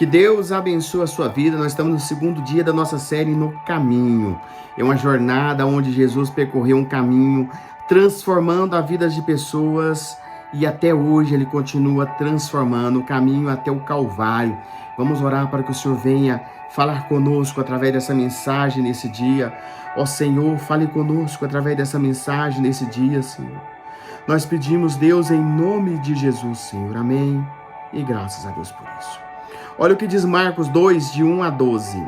Que Deus abençoe a sua vida. Nós estamos no segundo dia da nossa série No Caminho. É uma jornada onde Jesus percorreu um caminho, transformando a vida de pessoas, e até hoje Ele continua transformando o caminho até o Calvário. Vamos orar para que o Senhor venha falar conosco através dessa mensagem nesse dia. Ó Senhor, fale conosco através dessa mensagem nesse dia, Senhor. Nós pedimos, Deus, em nome de Jesus, Senhor. Amém. E graças a Deus por isso. Olha o que diz Marcos 2, de 1 a 12.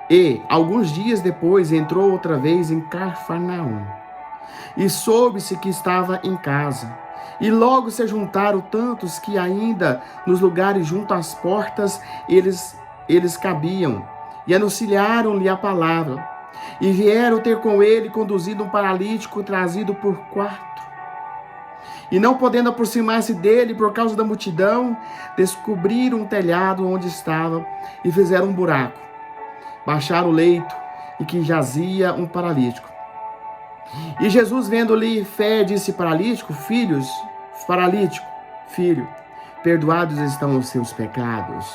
E, alguns dias depois, entrou outra vez em Cafarnaum. E soube-se que estava em casa. E logo se juntaram tantos que ainda nos lugares junto às portas eles cabiam. E anunciaram-lhe a palavra. E vieram ter com ele conduzido um paralítico trazido por quarto. E não podendo aproximar-se dele por causa da multidão, descobriram um telhado onde estava e fizeram um buraco. Baixaram o leito e que jazia um paralítico. E Jesus, vendo-lhe fé, disse: Paralítico, filho, perdoados estão os seus pecados.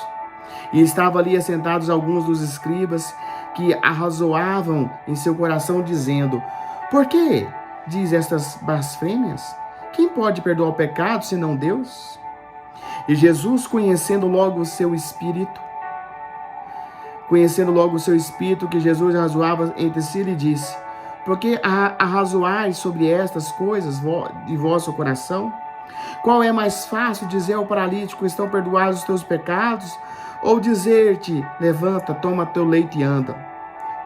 E estavam ali assentados alguns dos escribas que arrazoavam em seu coração, dizendo: Por que diz estas blasfêmias? Quem pode perdoar o pecado, senão Deus? E Jesus, conhecendo logo o seu espírito, que Jesus arrazoava entre si, lhe disse: Por que arrazoais sobre estas coisas de vosso coração? Qual é mais fácil, dizer ao paralítico: Estão perdoados os teus pecados? Ou dizer-te: Levanta, toma teu leito e anda?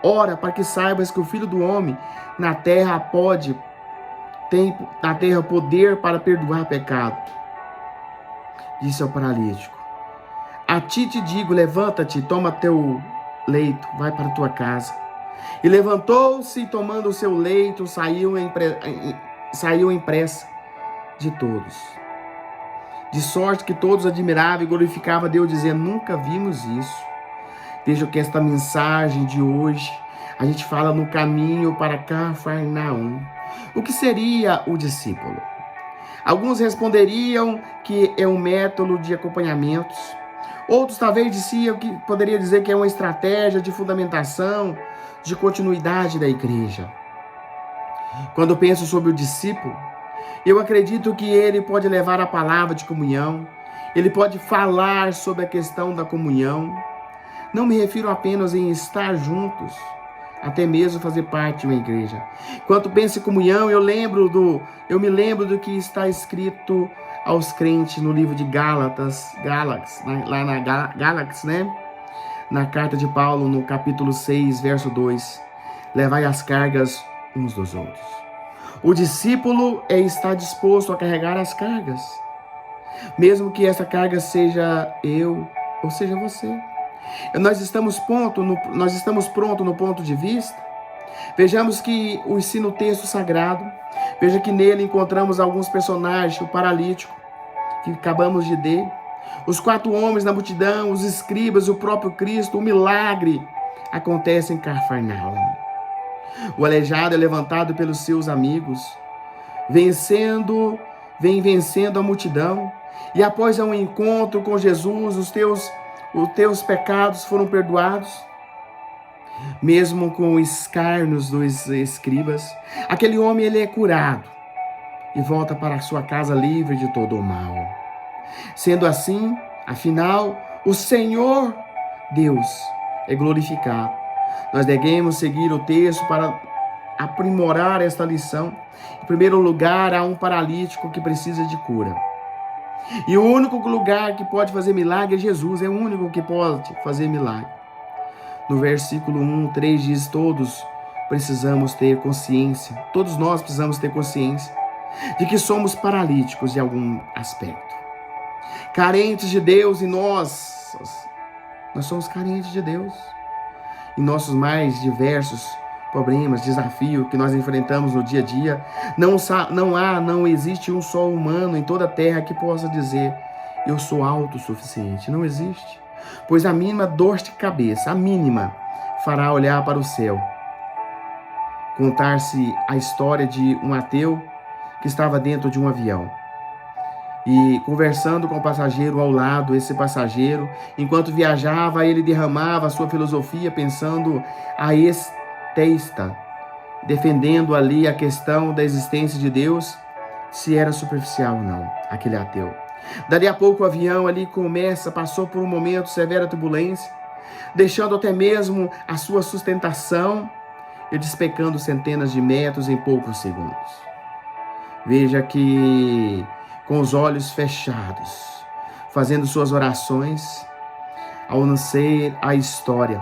Ora, para que saibas que o Filho do Homem tem na terra poder para perdoar pecado. Disse ao paralítico: A ti te digo, levanta-te, toma teu leito, vai para tua casa. E levantou-se e, tomando o seu leito, saiu em pressa de todos. De sorte que todos admiravam e glorificavam a Deus, dizendo: Nunca vimos isso. Veja que esta mensagem de hoje, a gente fala no caminho para Cafarnaum. O que seria o discípulo? Alguns responderiam que é um método de acompanhamentos. Outros talvez diziam que poderia dizer que é uma estratégia de fundamentação, de continuidade da igreja. Quando penso sobre o discípulo, eu acredito que ele pode levar a palavra de comunhão, ele pode falar sobre a questão da comunhão. Não me refiro apenas em estar juntos, até mesmo fazer parte de uma igreja. Quando penso em comunhão, eu me lembro do que está escrito aos crentes no livro de Gálatas, né? Na carta de Paulo, no capítulo 6, verso 2. Levai as cargas uns dos outros. O discípulo está disposto a carregar as cargas, mesmo que essa carga seja eu ou seja você. Nós estamos prontos no ponto de vista. Vejamos que o ensino texto sagrado, veja que nele encontramos alguns personagens: o paralítico, que acabamos de ler, os 4 homens na multidão, os escribas, o próprio Cristo. O milagre acontece em Cafarnaum. O aleijado é levantado pelos seus amigos, vem vencendo a multidão, e após um encontro com Jesus, os teus pecados foram perdoados. Mesmo com escárnios dos escribas, aquele homem ele é curado e volta para a sua casa livre de todo o mal. Sendo assim, afinal, o Senhor Deus é glorificado. Nós devemos seguir o texto para aprimorar esta lição. Em primeiro lugar, há um paralítico que precisa de cura. E o único lugar que pode fazer milagre é Jesus, é o único que pode fazer milagre. No versículo 1-3 diz: todos nós precisamos ter consciência de que somos paralíticos em algum aspecto. Carentes de Deus, e nós somos carentes de Deus. Em nossos mais diversos problemas, desafios que nós enfrentamos no dia a dia, não existe um só humano em toda a terra que possa dizer: eu sou autossuficiente. Não existe. Pois a mínima dor de cabeça, fará olhar para o céu. Contar-se a história de um ateu que estava dentro de um avião. e conversando com o passageiro ao lado, esse passageiro, enquanto viajava, ele derramava a sua filosofia pensando a estesta, defendendo ali a questão da existência de Deus, se era superficial ou não, aquele ateu. Dali a pouco o avião ali passou por um momento de severa turbulência, deixando até mesmo a sua sustentação e despecando centenas de metros em poucos segundos. Veja que, com os olhos fechados, fazendo suas orações, ao nascer a história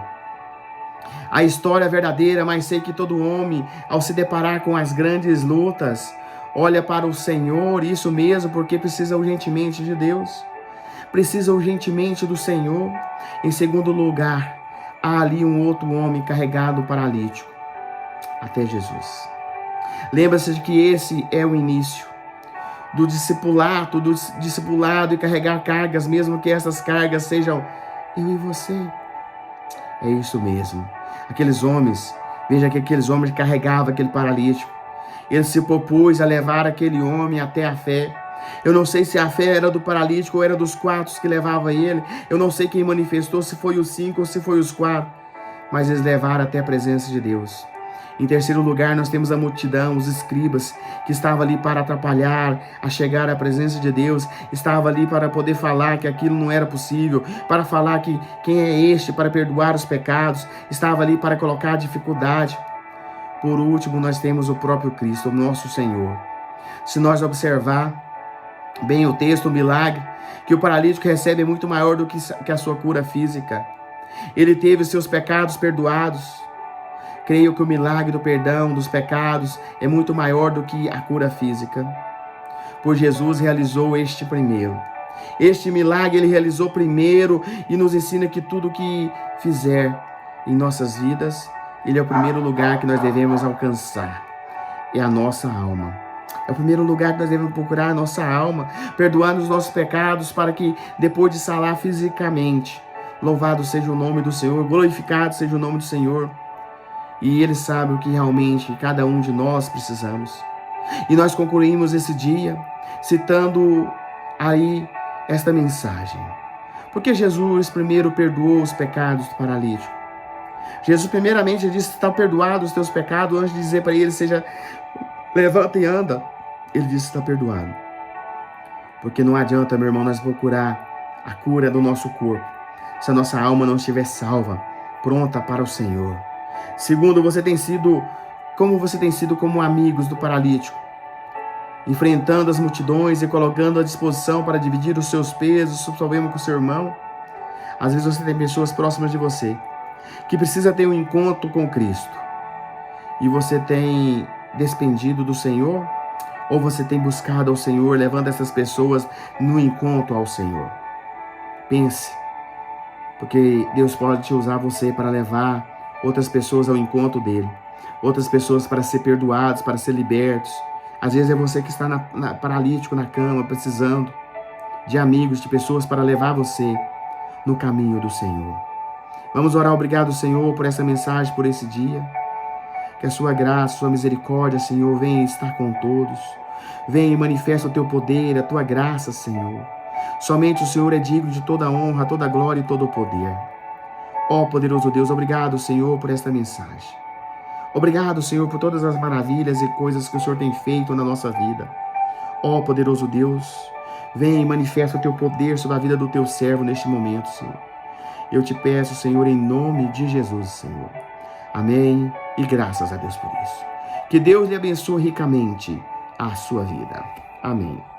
verdadeira, mas sei que todo homem, ao se deparar com as grandes lutas, olha para o Senhor, isso mesmo, porque precisa urgentemente de Deus, precisa urgentemente do Senhor. Em segundo lugar, há ali um outro homem carregado paralítico, até Jesus. Lembra-se de que esse é o início do discipulado e carregar cargas, mesmo que essas cargas sejam eu e você. É isso mesmo. Aqueles homens, veja que aqueles homens carregavam aquele paralítico. Ele se propôs a levar aquele homem até a fé. Eu não sei se a fé era do paralítico ou era dos 4 que levava ele. Eu não sei quem manifestou, se foi os 5 ou se foi os 4. Mas eles levaram até a presença de Deus. Em terceiro lugar, nós temos a multidão, os escribas, que estavam ali para atrapalhar a chegar à presença de Deus, estava ali para poder falar que aquilo não era possível, para falar que quem é este para perdoar os pecados, estava ali para colocar dificuldade. Por último, nós temos o próprio Cristo, o nosso Senhor. Se nós observar bem o texto, o milagre que o paralítico recebe é muito maior do que a sua cura física. Ele teve seus pecados perdoados. Creio que o milagre do perdão dos pecados é muito maior do que a cura física. Pois Jesus realizou este primeiro. Este milagre ele realizou primeiro e nos ensina que tudo que fizer em nossas vidas, ele é o primeiro lugar que nós devemos alcançar. É a nossa alma. É o primeiro lugar que nós devemos procurar a nossa alma, perdoando os nossos pecados para que depois de sarar fisicamente, louvado seja o nome do Senhor, glorificado seja o nome do Senhor. E Ele sabe o que realmente cada um de nós precisamos. E nós concluímos esse dia citando aí esta mensagem. Porque Jesus primeiro perdoou os pecados do paralítico. Jesus primeiramente disse: estão perdoados os teus pecados, antes de dizer para ele: seja, levanta e anda. Ele disse: está perdoado. Porque não adianta, meu irmão, nós procurar a cura do nosso corpo se a nossa alma não estiver salva, pronta para o Senhor. Segundo, você tem sido como amigos do paralítico, enfrentando as multidões e colocando à disposição para dividir os seus pesos, os problemas com o seu irmão. Às vezes você tem pessoas próximas de você que precisa ter um encontro com Cristo. E você tem despendido do Senhor? Ou você tem buscado ao Senhor, levando essas pessoas no encontro ao Senhor? Pense, porque Deus pode te usar você para levar outras pessoas ao encontro dele. Outras pessoas para ser perdoados, para ser libertos. Às vezes é você que está paralítico na cama, precisando de amigos, de pessoas para levar você no caminho do Senhor. Vamos orar. Obrigado, Senhor, por essa mensagem, por esse dia. Que a sua graça, a sua misericórdia, Senhor, venha estar com todos. Venha e manifesta o teu poder, a tua graça, Senhor. Somente o Senhor é digno de toda a honra, toda a glória e todo o poder. Ó poderoso Deus, obrigado, Senhor, por esta mensagem. Obrigado, Senhor, por todas as maravilhas e coisas que o Senhor tem feito na nossa vida. Ó poderoso Deus, vem e manifesta o teu poder sobre a vida do teu servo neste momento, Senhor. Eu te peço, Senhor, em nome de Jesus, Senhor. Amém e graças a Deus por isso. Que Deus lhe abençoe ricamente a sua vida. Amém.